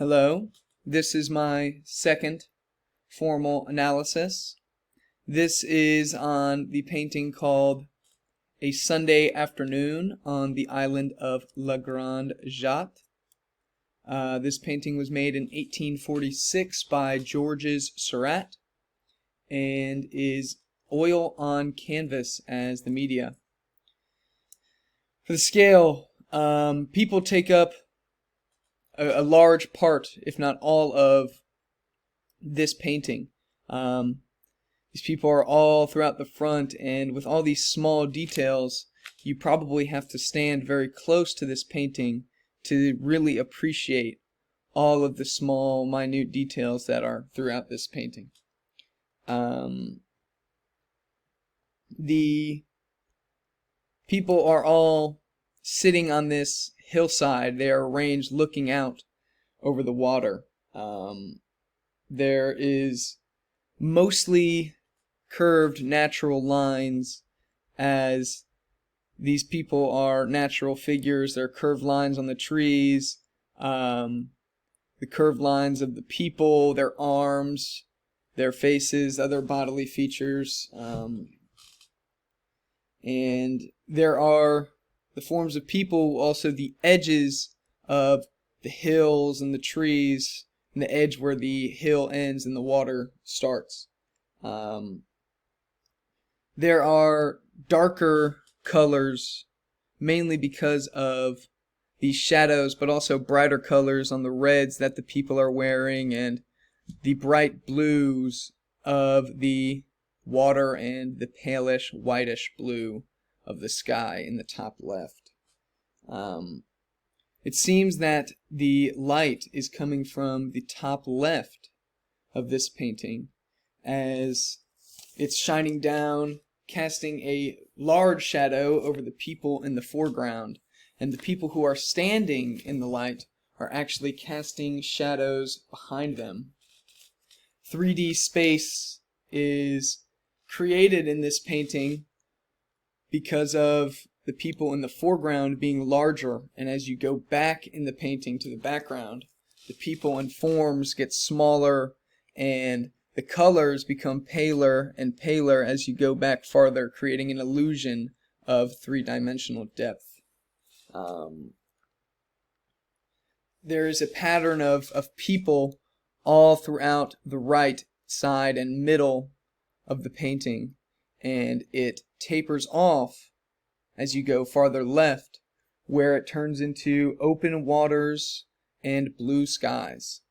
Hello, this is my second formal analysis. This is on the painting called A Sunday Afternoon on the island of La Grande Jatte. This painting was made in 1846 by Georges Seurat and is oil on canvas as the media. For the scale, people take up a large part, if not all, of this painting. These people are all throughout the front, and with all these small details, you probably have to stand very close to this painting to really appreciate all of the small, minute details that are throughout this painting. The people are all sitting on this hillside. They are arranged looking out over the water. There is mostly curved natural lines, as these people are natural figures. There are curved lines on the trees, the curved lines of the people, their arms, their faces, other bodily features, and there are the forms of people, also the edges of the hills and the trees, and the edge where the hill ends and the water starts. There are darker colors, mainly because of these shadows, but also brighter colors on the reds that the people are wearing and the bright blues of the water and the palish, whitish blue of the sky in the top left. It seems that the light is coming from the top left of this painting, as it's shining down, casting a large shadow over the people in the foreground, and the people who are standing in the light are actually casting shadows behind them. 3D space is created in this painting because of the people in the foreground being larger, and as you go back in the painting to the background, the people and forms get smaller and the colors become paler and paler as you go back farther, creating an illusion of three-dimensional depth. There is a pattern of people all throughout the right side and middle of the painting, and it tapers off as you go farther left, where it turns into open waters and blue skies.